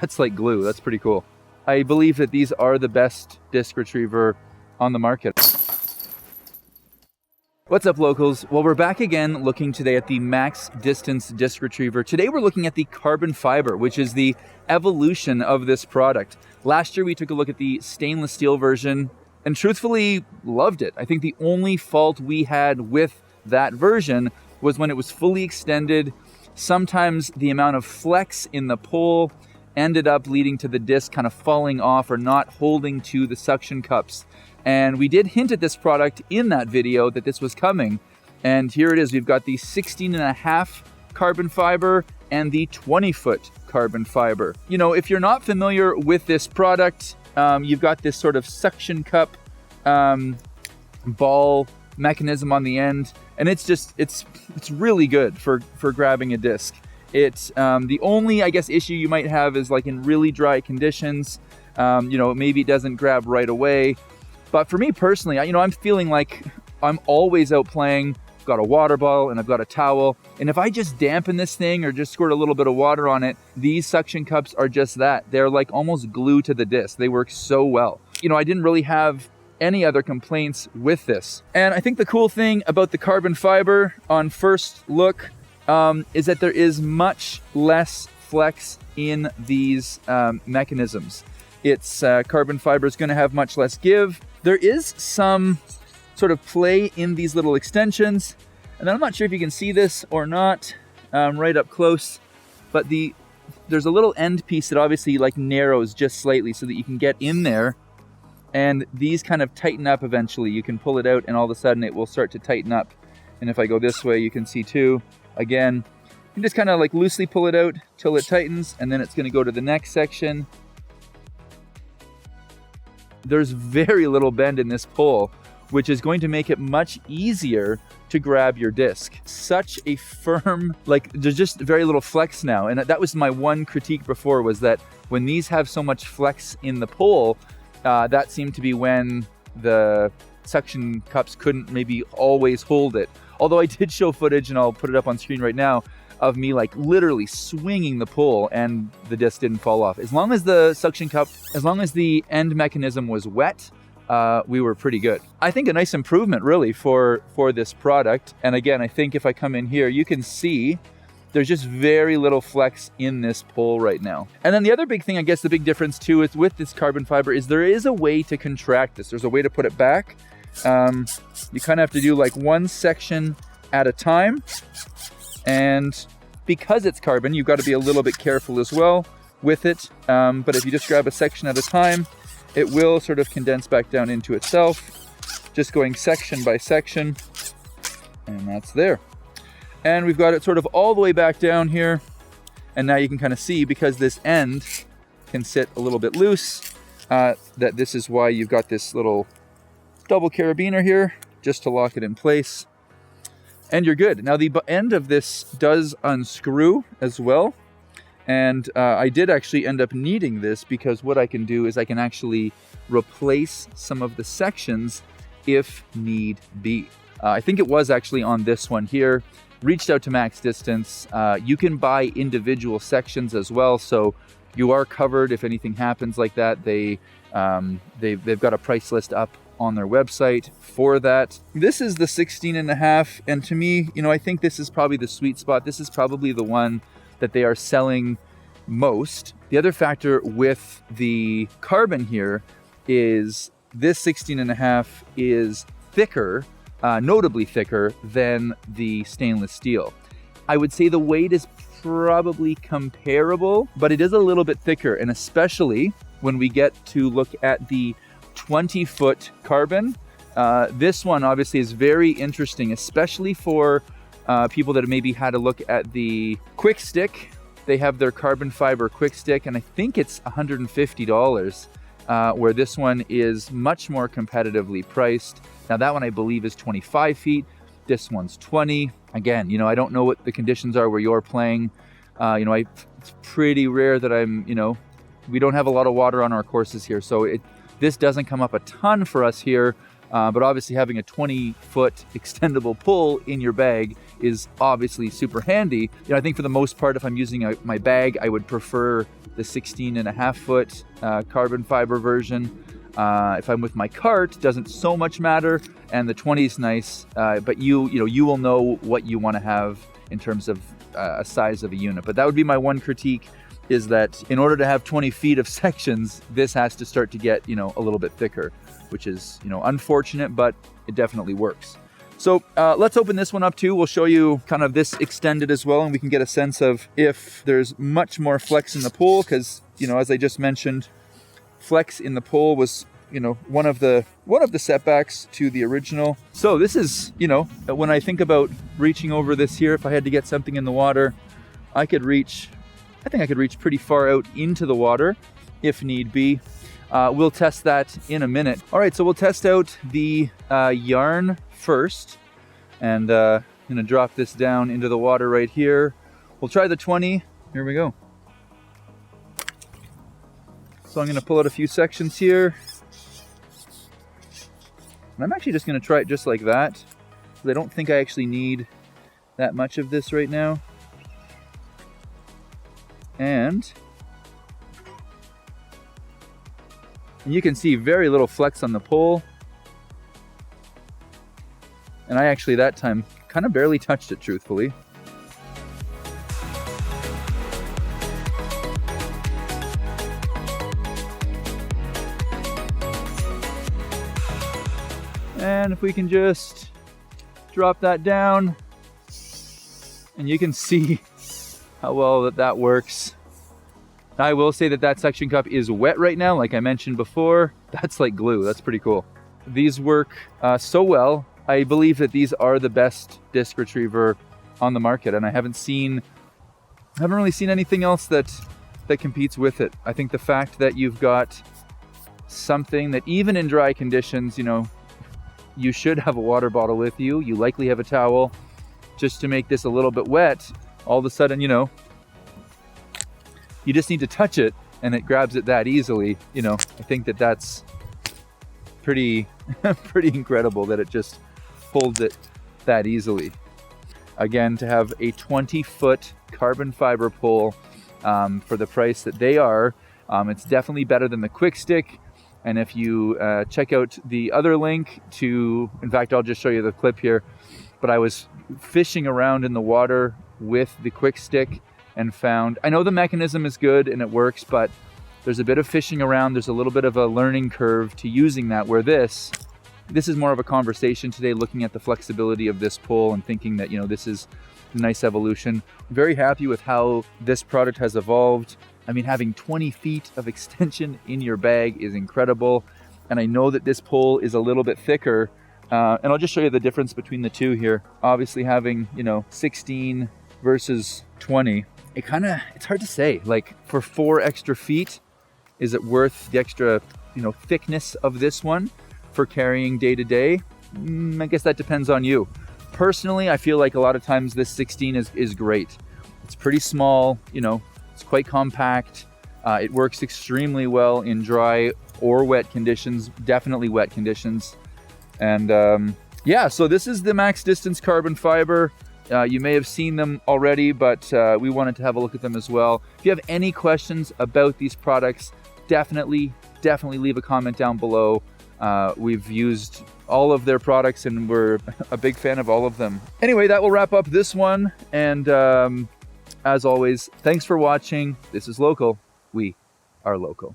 That's like glue. That's pretty cool. I believe that these are the best disc retriever on the market. What's up, locals? Well, we're back again looking today at the Max Distance disc retriever. Today we're looking at the carbon fiber, which is the evolution of this product. Last year we took a look at the stainless steel version and truthfully loved it. I think the only fault we had with that version was when it was fully extended. Sometimes the amount of flex in the pole ended up leading to the disc kind of falling off or not holding to the suction cups. And we did hint at this product in that video that this was coming. And here it is. We've got the 16.5 carbon fiber and the 20-foot carbon fiber. You know, if you're not familiar with this product, you've got this sort of suction cup ball mechanism on the end. And it's really good for grabbing a disc. It's the only, I guess, issue you might have is like in really dry conditions, maybe it doesn't grab right away. But for me personally, I'm feeling like I'm always out playing. I've got a water bottle and I've got a towel. And if I just dampen this thing or just squirt a little bit of water on it, these suction cups are just that. They're like almost glue to the disc. They work so well. I didn't really have any other complaints with this. And I think the cool thing about the carbon fiber on first look is that there is much less flex in these mechanisms. Its carbon fiber is going to have much less give. There is some sort of play in these little extensions, and I'm not sure if you can see this or not right up close, but there's a little end piece that obviously like narrows just slightly so that you can get in there, and these kind of tighten up eventually. You can pull it out and all of a sudden it will start to tighten up. And if I go this way, you can see too, again, you can just kind of like loosely pull it out till it tightens, and then it's going to go to the next section. There's very little bend in this pole, which is going to make it much easier to grab your disc. Such a firm, there's just very little flex now. And that was my one critique before, was that when these have so much flex in the pole, that seemed to be when the suction cups couldn't maybe always hold it. Although I did show footage, and I'll put it up on screen right now, of me like literally swinging the pole and the disc didn't fall off. As long as the suction cup, as long as the end mechanism was wet, we were pretty good. I think a nice improvement really for this product. And again, I think if I come in here, you can see there's just very little flex in this pole right now. And then the other big thing, I guess the big difference too is with this carbon fiber is there is a way to contract this. There's a way to put it back. You kind of have to do like one section at a time. And because it's carbon, you've got to be a little bit careful as well with it. But if you just grab a section at a time, it will sort of condense back down into itself, just going section by section. And that's there. And we've got it sort of all the way back down here. And now you can kind of see, because this end can sit a little bit loose, that this is why you've got this little double carabiner here, just to lock it in place. And you're good. Now the end of this does unscrew as well. And I did actually end up needing this, because what I can do is I can actually replace some of the sections if need be. I think it was actually on this one here. Reached out to Max Distance. You can buy individual sections as well, so you are covered if anything happens like that. They've got a price list up on their website for that. This is the 16.5, and to me, I think this is probably the sweet spot. This is probably the one that they are selling most. The other factor with the carbon here is this 16.5 is thicker, notably thicker than the stainless steel. I would say the weight is probably comparable, but it is a little bit thicker, and especially when we get to look at the 20-foot carbon. This one obviously is very interesting, especially for people that have maybe had a look at the quick stick. They have their carbon fiber quick stick, and I think it's $150, where this one is much more competitively priced. Now that one I believe is 25 feet. This one's 20. Again, I don't know what the conditions are where you're playing. It's pretty rare that we don't have a lot of water on our courses here, so this doesn't come up a ton for us here, But obviously having a 20-foot extendable pull in your bag is obviously super handy. I think for the most part, if I'm using my bag, I would prefer the 16.5-foot carbon fiber version. If I'm with my cart, doesn't so much matter, and the 20 is nice. But you will know what you want to have in terms of a size of a unit. But that would be my one critique, is that in order to have 20 feet of sections, this has to start to get a little bit thicker, which is unfortunate, but it definitely works. So let's open this one up too. We'll show you kind of this extended as well, and we can get a sense of if there's much more flex in the pole, because as I just mentioned, flex in the pole was one of the setbacks to the original. So this is when I think about reaching over this here, if I had to get something in the water, I think I could reach pretty far out into the water if need be. We'll test that in a minute. All right, so we'll test out the yarn first, and I'm gonna drop this down into the water right here. We'll try the 20. Here we go. So I'm gonna pull out a few sections here. And I'm actually just gonna try it just like that, because I don't think I actually need that much of this right now. And you can see very little flex on the pole. And I actually that time kind of barely touched it, truthfully. And if we can just drop that down, and you can see how well that works. I will say that suction cup is wet right now, like I mentioned before. That's like glue. That's pretty cool. These work so well. I believe that these are the best disc retriever on the market, and I haven't really seen anything else that competes with it. I think the fact that you've got something that even in dry conditions, you should have a water bottle with you. You likely have a towel, just to make this a little bit wet. All of a sudden, you just need to touch it and it grabs it that easily. I think that's pretty incredible that it just holds it that easily. Again, to have a 20-foot carbon fiber pole for the price that they are, it's definitely better than the quick stick. And if you check out the other link in fact, I'll just show you the clip here, but I was fishing around in the water with the quick stick and found, I know the mechanism is good and it works, but there's a bit of fishing around, there's a little bit of a learning curve to using that, where this is more of a conversation today, looking at the flexibility of this pole and thinking that, this is a nice evolution. I'm very happy with how this product has evolved. I mean, having 20 feet of extension in your bag is incredible. And I know that this pole is a little bit thicker. And I'll just show you the difference between the two here. Obviously having, 16 versus 20, it's hard to say. Like, for 4 extra feet, is it worth the extra, thickness of this one for carrying day to day? I guess that depends on you. Personally, I feel like a lot of times this 16 is great. It's pretty small, it's quite compact. It works extremely well in dry or wet conditions, definitely wet conditions. And yeah, so this is the Max Distance carbon fiber. You may have seen them already, but we wanted to have a look at them as well. If you have any questions about these products, definitely leave a comment down below. We've used all of their products and we're a big fan of all of them. Anyway, that will wrap up this one. And as always, thanks for watching. This is Local. We are local.